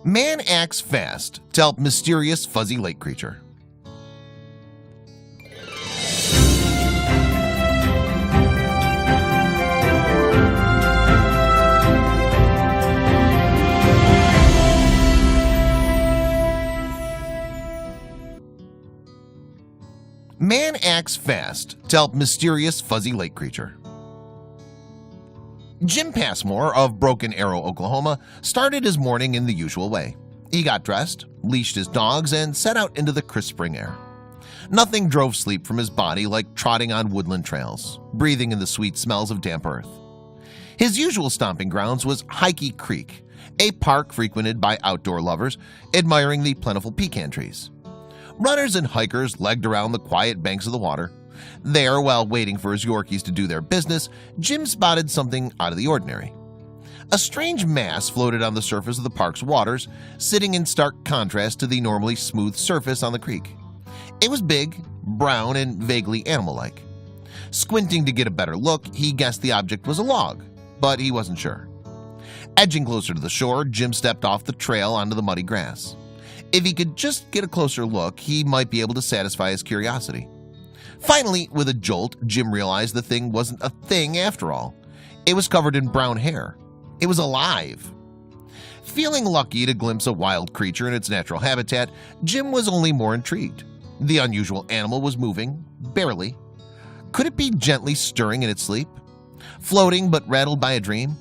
Man acts fast to help mysterious fuzzy lake creature. Man acts fast to help mysterious fuzzy lake creature. Jim Passmore of Broken Arrow, Oklahoma, started his morning in the usual way. He got dressed, leashed his dogs, and set out into the crisp spring air. Nothing drove sleep from his body like trotting on woodland trails, breathing in the sweet smells of damp earth. His usual stomping grounds was Hikey Creek, a park frequented by outdoor lovers admiring the plentiful pecan trees. Runners and hikers legged around the quiet banks of the water. There, while waiting for his Yorkies to do their business, Jim spotted something out of the ordinary. A strange mass floated on the surface of the park's waters, sitting in stark contrast to the normally smooth surface on the creek. It was big, brown, and vaguely animal-like. Squinting to get a better look, he guessed the object was a log, but he wasn't sure. Edging closer to the shore, Jim stepped off the trail onto the muddy grass. If he could just get a closer look, he might be able to satisfy his curiosity. Finally, with a jolt, Jim realized the thing wasn't a thing after all. It was covered in brown hair. It was alive. Feeling lucky to glimpse a wild creature in its natural habitat, Jim was only more intrigued. The unusual animal was moving, barely. Could it be gently stirring in its sleep? Floating but rattled by a dream?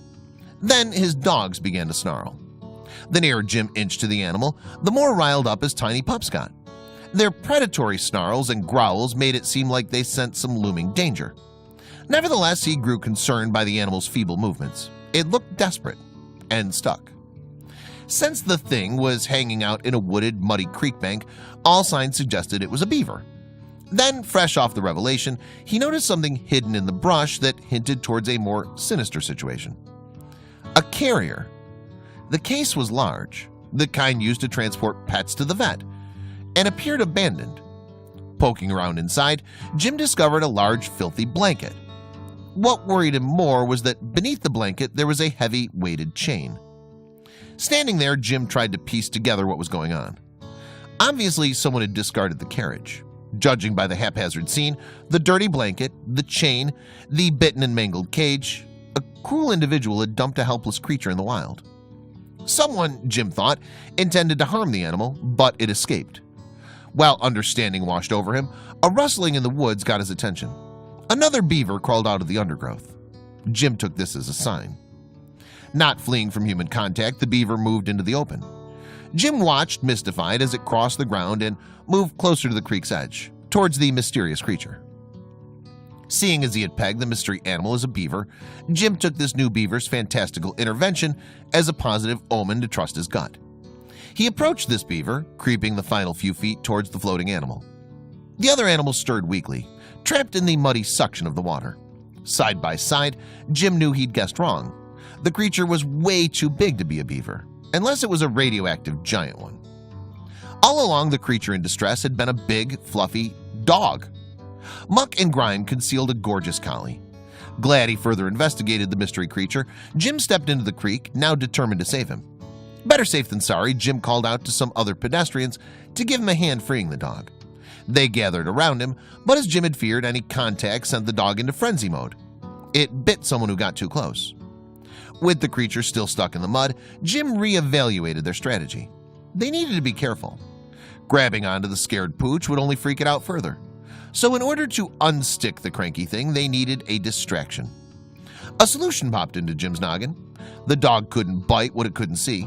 Then his dogs began to snarl. The nearer Jim inched to the animal, the more riled up his tiny pups got. Their predatory snarls and growls made it seem like they sensed some looming danger. Nevertheless, he grew concerned by the animal's feeble movements. It looked desperate and stuck. Since the thing was hanging out in a wooded, muddy creek bank, all signs suggested it was a beaver. Then, fresh off the revelation, he noticed something hidden in the brush that hinted towards a more sinister situation. A carrier. The case was large, the kind used to transport pets to the vet, and appeared abandoned. Poking around inside, Jim discovered a large, filthy blanket. What worried him more was that beneath the blanket there was a heavy, weighted chain. Standing there, Jim tried to piece together what was going on. Obviously, someone had discarded the carriage. Judging by the haphazard scene, the dirty blanket, the chain, the bitten and mangled cage, a cruel individual had dumped a helpless creature in the wild. Someone, Jim thought, intended to harm the animal, but it escaped. While understanding washed over him, a rustling in the woods got his attention. Another beaver crawled out of the undergrowth. Jim took this as a sign. Not fleeing from human contact, the beaver moved into the open. Jim watched, mystified, as it crossed the ground and moved closer to the creek's edge, towards the mysterious creature. Seeing as he had pegged the mystery animal as a beaver, Jim took this new beaver's fantastical intervention as a positive omen to trust his gut. He approached this beaver, creeping the final few feet towards the floating animal. The other animal stirred weakly, trapped in the muddy suction of the water. Side by side, Jim knew he'd guessed wrong. The creature was way too big to be a beaver, unless it was a radioactive giant one. All along, the creature in distress had been a big, fluffy dog. Muck and grime concealed a gorgeous collie. Glad he further investigated the mystery creature, Jim stepped into the creek, now determined to save him. Better safe than sorry, Jim called out to some other pedestrians to give him a hand freeing the dog. They gathered around him, but as Jim had feared, any contact sent the dog into frenzy mode. It bit someone who got too close. With the creature still stuck in the mud, Jim re-evaluated their strategy. They needed to be careful. Grabbing onto the scared pooch would only freak it out further. So in order to unstick the cranky thing, they needed a distraction. A solution popped into Jim's noggin. The dog couldn't bite what it couldn't see.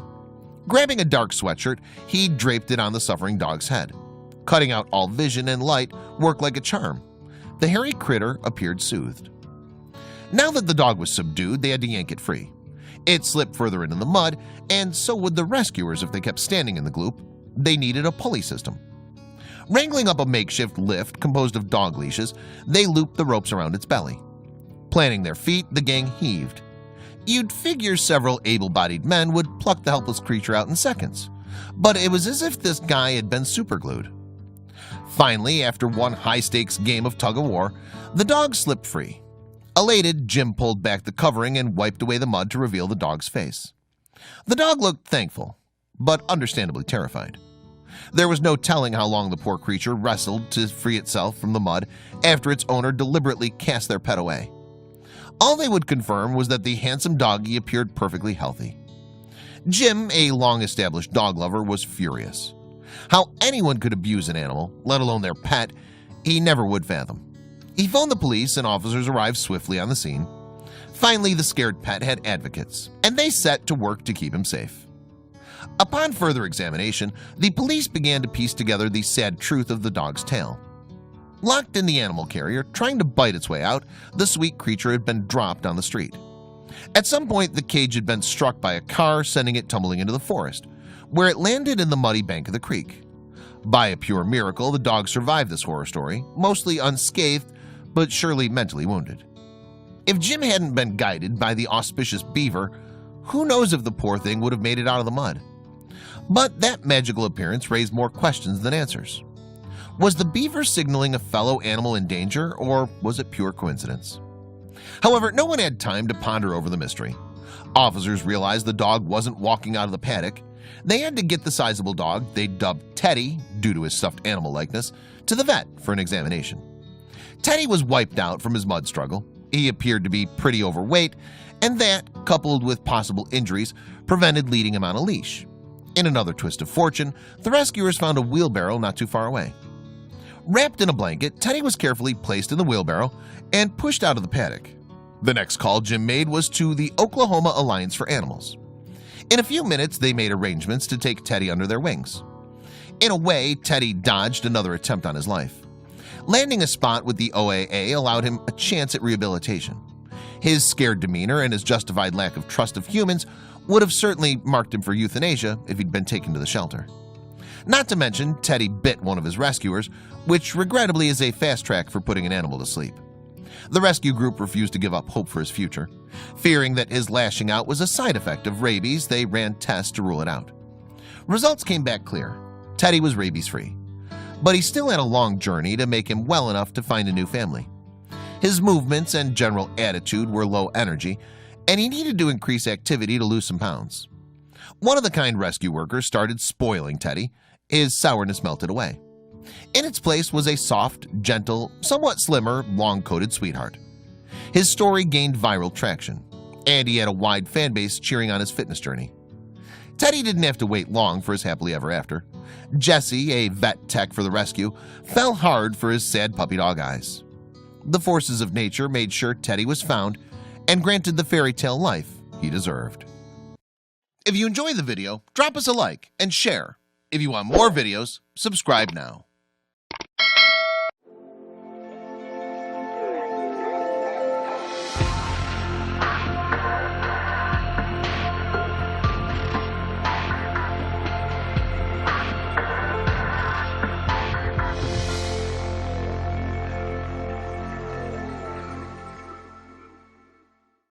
Grabbing a dark sweatshirt, he draped it on the suffering dog's head. Cutting out all vision and light worked like a charm. The hairy critter appeared soothed. Now that the dog was subdued, they had to yank it free. It slipped further into the mud, and so would the rescuers if they kept standing in the gloop. They needed a pulley system. Wrangling up a makeshift lift composed of dog leashes, they looped the ropes around its belly. Planting their feet, the gang heaved. You'd figure several able-bodied men would pluck the helpless creature out in seconds, but it was as if this guy had been superglued. Finally, after one high-stakes game of tug-of-war, the dog slipped free. Elated, Jim pulled back the covering and wiped away the mud to reveal the dog's face. The dog looked thankful, but understandably terrified. There was no telling how long the poor creature wrestled to free itself from the mud after its owner deliberately cast their pet away. All they would confirm was that the handsome doggy appeared perfectly healthy. Jim, a long-established dog lover, was furious. How anyone could abuse an animal, let alone their pet, he never would fathom. He phoned the police and officers arrived swiftly on the scene. Finally, the scared pet had advocates, and they set to work to keep him safe. Upon further examination, the police began to piece together the sad truth of the dog's tale. Locked in the animal carrier, trying to bite its way out, the sweet creature had been dropped on the street. At some point, the cage had been struck by a car, sending it tumbling into the forest, where it landed in the muddy bank of the creek. By a pure miracle, the dog survived this horror story, mostly unscathed, but surely mentally wounded. If Jim hadn't been guided by the auspicious beaver, who knows if the poor thing would have made it out of the mud. But that magical appearance raised more questions than answers. Was the beaver signaling a fellow animal in danger, or was it pure coincidence? However, no one had time to ponder over the mystery. Officers realized the dog wasn't walking out of the paddock. They had to get the sizable dog they dubbed Teddy, due to his stuffed animal likeness, to the vet for an examination. Teddy was wiped out from his mud struggle. He appeared to be pretty overweight, and that, coupled with possible injuries, prevented leading him on a leash. In another twist of fortune, the rescuers found a wheelbarrow not too far away. Wrapped in a blanket, Teddy was carefully placed in the wheelbarrow and pushed out of the paddock. The next call Jim made was to the Oklahoma Alliance for Animals. In a few minutes, they made arrangements to take Teddy under their wings. In a way, Teddy dodged another attempt on his life. Landing a spot with the OAA allowed him a chance at rehabilitation. His scared demeanor and his justified lack of trust of humans would have certainly marked him for euthanasia if he'd been taken to the shelter. Not to mention, Teddy bit one of his rescuers, which regrettably is a fast track for putting an animal to sleep. The rescue group refused to give up hope for his future. Fearing that his lashing out was a side effect of rabies, they ran tests to rule it out. Results came back clear. Teddy was rabies-free. But he still had a long journey to make him well enough to find a new family. His movements and general attitude were low energy, and he needed to increase activity to lose some pounds. One-of-the-kind rescue workers started spoiling Teddy. His sourness melted away. In its place was a soft, gentle, somewhat slimmer, long-coated sweetheart. His story gained viral traction, and he had a wide fan base cheering on his fitness journey. Teddy didn't have to wait long for his happily ever after. Jesse, a vet tech for the rescue, fell hard for his sad puppy dog eyes. The forces of nature made sure Teddy was found and granted the fairy tale life he deserved. If you enjoyed the video, drop us a like and share. If you want more videos, subscribe now.